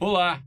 Olá!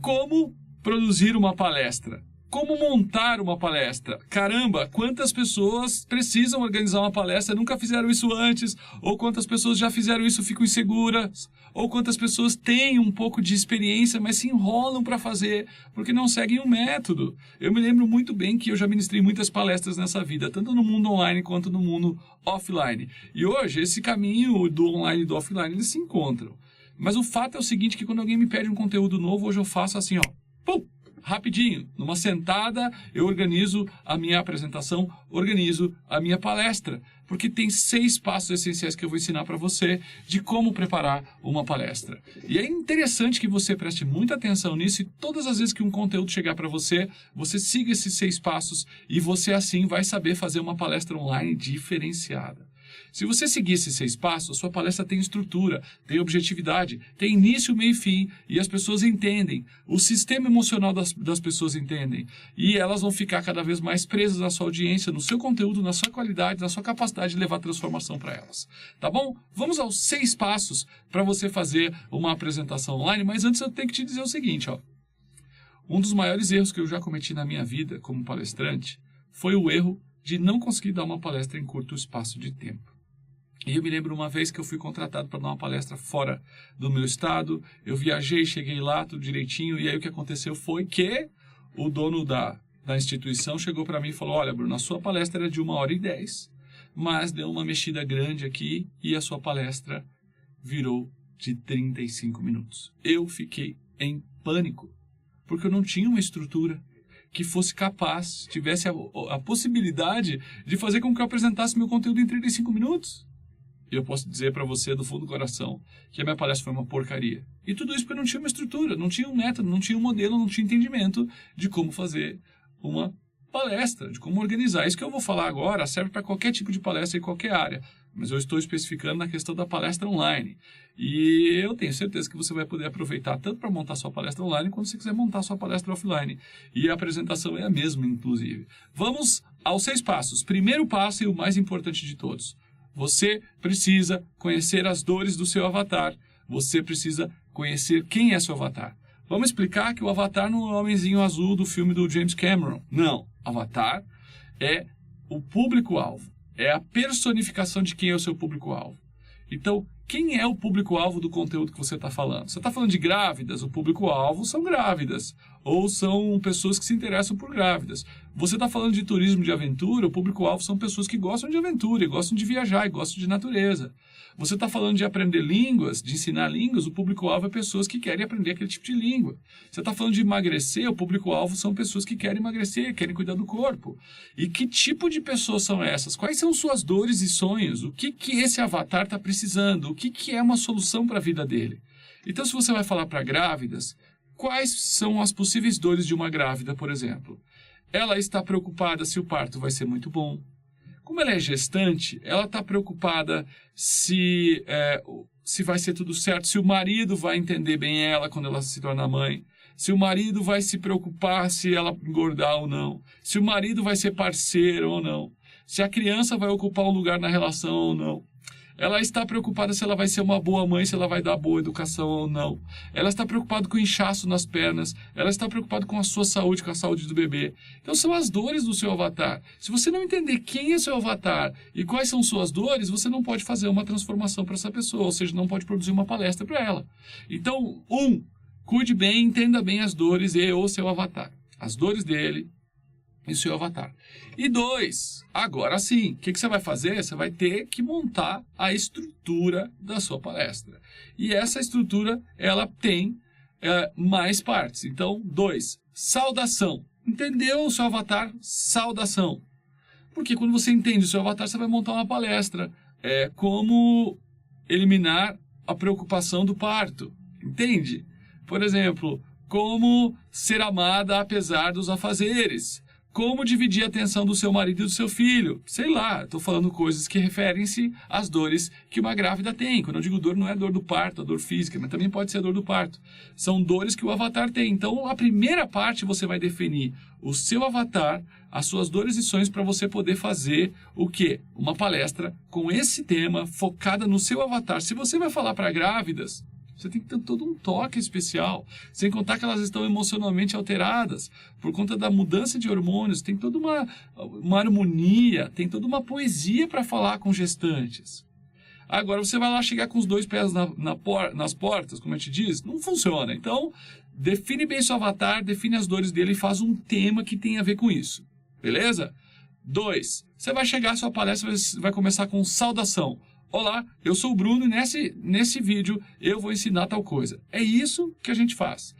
Como produzir uma palestra? Como montar uma palestra? Caramba, quantas pessoas precisam organizar uma palestra e nunca fizeram isso antes? Ou quantas pessoas já fizeram isso e ficam inseguras? Ou quantas pessoas têm um pouco de experiência, mas se enrolam para fazer, porque não seguem um método? Eu me lembro muito bem que eu já ministrei muitas palestras nessa vida, tanto no mundo online quanto no mundo offline. E hoje, esse caminho do online e do offline, eles se encontram. Mas o fato é o seguinte, que quando alguém me pede um conteúdo novo, hoje eu faço assim, ó, pum! Rapidinho, numa sentada, eu organizo a minha apresentação, organizo a minha palestra, porque tem 6 passos essenciais que eu vou ensinar para você de como preparar uma palestra. E é interessante que você preste muita atenção nisso e todas as vezes que um conteúdo chegar para você, você siga esses 6 passos e você assim vai saber fazer uma palestra online diferenciada. Se você seguir esses 6 passos, a sua palestra tem estrutura, tem objetividade, tem início, meio e fim, e as pessoas entendem. O sistema emocional das pessoas entendem. E elas vão ficar cada vez mais presas na sua audiência, no seu conteúdo, na sua qualidade, na sua capacidade de levar transformação para elas. Tá bom? Vamos aos 6 passos para você fazer uma apresentação online, mas antes eu tenho que te dizer o seguinte, ó. Um dos maiores erros que eu já cometi na minha vida como palestrante foi o erro de não conseguir dar uma palestra em curto espaço de tempo. E eu me lembro uma vez que eu fui contratado para dar uma palestra fora do meu estado, eu viajei, cheguei lá, tudo direitinho, e aí o que aconteceu foi que o dono da instituição chegou para mim e falou, olha, Bruno, a sua palestra era de 1h10, mas deu uma mexida grande aqui e a sua palestra virou de 35 minutos. Eu fiquei em pânico, porque eu não tinha uma estrutura que fosse capaz, tivesse a possibilidade de fazer com que eu apresentasse meu conteúdo em 35 minutos. E eu posso dizer para você, do fundo do coração, que a minha palestra foi uma porcaria. E tudo isso porque eu não tinha uma estrutura, não tinha um método, não tinha um modelo, não tinha entendimento de como fazer uma palestra, de como organizar. Isso que eu vou falar agora serve para qualquer tipo de palestra em qualquer área. Mas eu estou especificando na questão da palestra online. E eu tenho certeza que você vai poder aproveitar tanto para montar sua palestra online, quanto se quiser montar sua palestra offline. E a apresentação é a mesma, inclusive. Vamos aos 6 passos. Primeiro passo e o mais importante de todos. Você precisa conhecer as dores do seu avatar. Você precisa conhecer quem é seu avatar. Vamos explicar que o avatar não é o homenzinho azul do filme do James Cameron. Não. Avatar é o público-alvo. É a personificação de quem é o seu público-alvo. Então, quem é o público-alvo do conteúdo que você está falando? Você está falando de grávidas? O público-alvo são grávidas. Ou são pessoas que se interessam por grávidas. Você está falando de turismo de aventura? O público-alvo são pessoas que gostam de aventura, e gostam de viajar, e gostam de natureza. Você está falando de aprender línguas, de ensinar línguas? O público-alvo é pessoas que querem aprender aquele tipo de língua. Você está falando de emagrecer? O público-alvo são pessoas que querem emagrecer, querem cuidar do corpo. E que tipo de pessoas são essas? Quais são suas dores e sonhos? O que esse avatar está precisando? O que é uma solução para a vida dele? Então, se você vai falar para grávidas, quais são as possíveis dores de uma grávida, por exemplo? Ela está preocupada se o parto vai ser muito bom. Como ela é gestante, ela está preocupada se vai ser tudo certo, se o marido vai entender bem ela quando ela se torna mãe, se o marido vai se preocupar se ela engordar ou não, se o marido vai ser parceiro ou não, se a criança vai ocupar um lugar na relação ou não. Ela está preocupada se ela vai ser uma boa mãe, se ela vai dar boa educação ou não. Ela está preocupada com o inchaço nas pernas. Ela está preocupada com a sua saúde, com a saúde do bebê. Então são as dores do seu avatar. Se você não entender quem é seu avatar e quais são suas dores, você não pode fazer uma transformação para essa pessoa, ou seja, não pode produzir uma palestra para ela. Então, cuide bem, entenda bem as dores e o seu avatar. As dores dele e o seu avatar. E 2, agora sim, o que você vai fazer? Você vai ter que montar a estrutura da sua palestra. E essa estrutura, ela tem mais partes. Então, 2, saudação. Entendeu o seu avatar? Saudação. Porque quando você entende o seu avatar, você vai montar uma palestra. Como eliminar a preocupação do parto. Entende? Por exemplo, como ser amada apesar dos afazeres. Como dividir a atenção do seu marido e do seu filho? Sei lá, estou falando coisas que referem-se às dores que uma grávida tem. Quando eu digo dor, não é dor do parto, a dor física, mas também pode ser a dor do parto. São dores que o avatar tem. Então, a primeira parte você vai definir o seu avatar, as suas dores e sonhos para você poder fazer o quê? Uma palestra com esse tema, focada no seu avatar. Se você vai falar para grávidas, Você tem que ter todo um toque especial. Sem contar que elas estão emocionalmente alteradas por conta da mudança de hormônios. Tem toda uma harmonia, tem toda uma poesia para falar com gestantes. Agora, você vai lá chegar com os dois pés nas portas, como a gente diz, não funciona. Então, define bem seu avatar, define as dores dele e faz um tema que tenha a ver com isso. Beleza? 2. Você vai chegar, sua palestra vai começar com saudação. Olá, eu sou o Bruno e nesse vídeo eu vou ensinar tal coisa. É isso que a gente faz.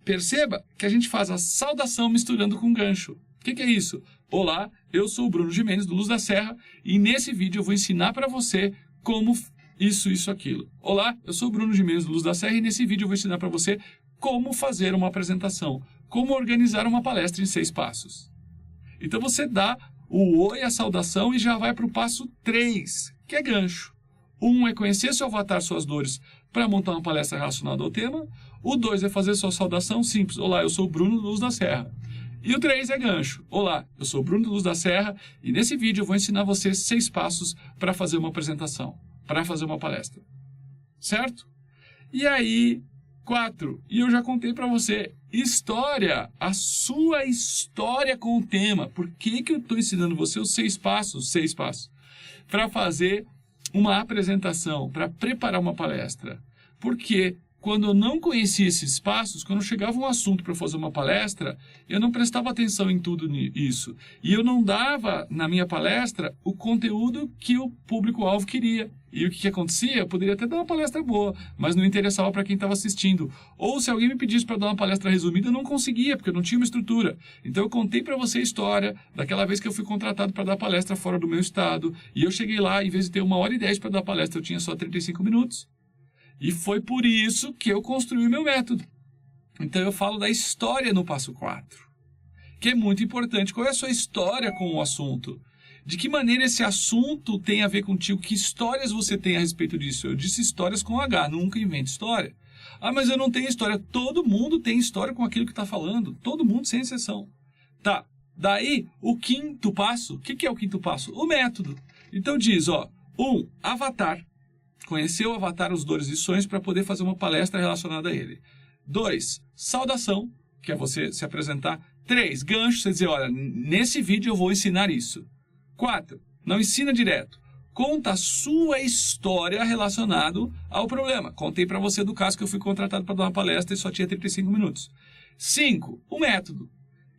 Perceba que a gente faz a saudação misturando com gancho. O que é isso? Olá, eu sou o Bruno Gimenez, do Luz da Serra, e nesse vídeo eu vou ensinar para você como isso, aquilo. Olá, eu sou o Bruno Gimenez, do Luz da Serra, e nesse vídeo eu vou ensinar para você como fazer uma apresentação, como organizar uma palestra em 6 passos. Então você dá o oi, a saudação, e já vai para o passo 3, que é gancho. 1 é conhecer seu avatar, suas dores, para montar uma palestra relacionada ao tema. O 2 é fazer sua saudação simples. Olá, eu sou o Bruno, do Luz da Serra. E o 3 é gancho. Olá, eu sou o Bruno, do Luz da Serra, e nesse vídeo eu vou ensinar você 6 passos para fazer uma apresentação, para fazer uma palestra. Certo? E aí, 4, e eu já contei para você, história, a sua história com o tema. Por que eu estou ensinando você os 6 passos, para fazer uma apresentação, para preparar uma palestra? Porque quando eu não conhecia esses passos, quando chegava um assunto para fazer uma palestra, eu não prestava atenção em tudo isso. E eu não dava, na minha palestra, o conteúdo que o público-alvo queria. E o que acontecia? Eu poderia até dar uma palestra boa, mas não interessava para quem estava assistindo. Ou se alguém me pedisse para dar uma palestra resumida, eu não conseguia, porque eu não tinha uma estrutura. Então eu contei para você a história daquela vez que eu fui contratado para dar palestra fora do meu estado. E eu cheguei lá, em vez de ter 1h10 para dar palestra, eu tinha só 35 minutos. E foi por isso que eu construí o meu método. Então eu falo da história no passo 4, que é muito importante. Qual é a sua história com o assunto? De que maneira esse assunto tem a ver contigo? Que histórias você tem a respeito disso? Eu disse histórias com H, nunca invento história. Ah, mas eu não tenho história. Todo mundo tem história com aquilo que está falando. Todo mundo, sem exceção. Tá, daí o 5º passo. O que é o 5º passo? O método. Então diz, 1, avatar. Conhecer o avatar, os dores e sonhos para poder fazer uma palestra relacionada a ele. 2, saudação, que é você se apresentar. 3, gancho, você dizer, olha, nesse vídeo eu vou ensinar isso. 4, não ensina direto. Conta a sua história relacionada ao problema. Contei para você do caso que eu fui contratado para dar uma palestra e só tinha 35 minutos. 5, o método.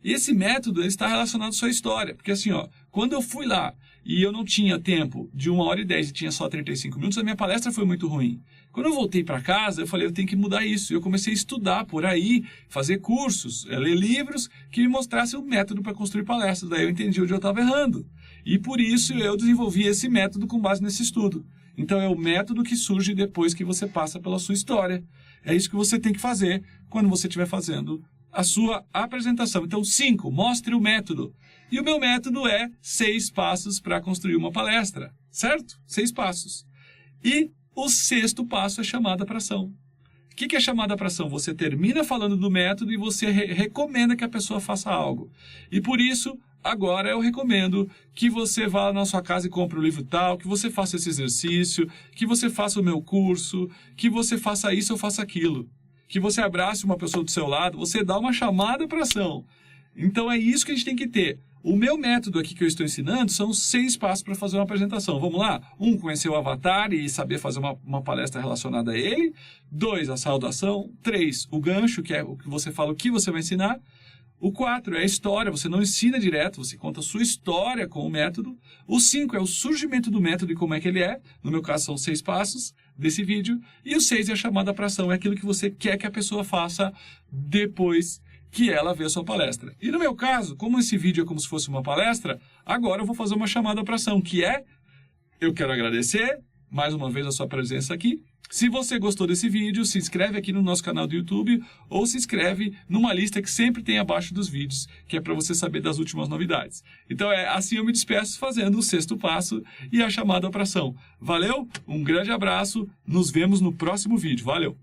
E esse método ele está relacionado à sua história. Porque assim, quando eu fui lá e eu não tinha tempo de 1h10 e tinha só 35 minutos, a minha palestra foi muito ruim. Quando eu voltei para casa, eu falei, eu tenho que mudar isso. E eu comecei a estudar por aí, fazer cursos, ler livros que me mostrassem o método para construir palestras. Daí eu entendi onde eu estava errando. E por isso eu desenvolvi esse método com base nesse estudo. Então é o método que surge depois que você passa pela sua história. É isso que você tem que fazer quando você estiver fazendo a sua apresentação. Então, 5, mostre o método. E o meu método é 6 passos para construir uma palestra, certo? 6 passos. E o 6º passo é chamada para ação. O que é chamada para ação? Você termina falando do método e você recomenda que a pessoa faça algo. E por isso, agora eu recomendo que você vá na sua casa e compre o livro tal, que você faça esse exercício, que você faça o meu curso, que você faça isso ou faça aquilo. Que você abrace uma pessoa do seu lado, você dá uma chamada para ação. Então é isso que a gente tem que ter. O meu método aqui que eu estou ensinando são 6 passos para fazer uma apresentação. Vamos lá? 1, conhecer o avatar e saber fazer uma palestra relacionada a ele. 2, a saudação. 3, o gancho, que é o que você fala, o que você vai ensinar. O 4 é a história, você não ensina direto, você conta a sua história com o método. O 5 é o surgimento do método e como é que ele é. No meu caso são 6 passos desse vídeo. E o 6 é a chamada para ação, é aquilo que você quer que a pessoa faça depois que ela vê a sua palestra. E no meu caso, como esse vídeo é como se fosse uma palestra, agora eu vou fazer uma chamada para ação, que é, eu quero agradecer mais uma vez a sua presença aqui. Se você gostou desse vídeo, se inscreve aqui no nosso canal do YouTube ou se inscreve numa lista que sempre tem abaixo dos vídeos, que é para você saber das últimas novidades. Então assim eu me despeço fazendo o 6º passo e a chamada para ação. Valeu? Um grande abraço, nos vemos no próximo vídeo. Valeu!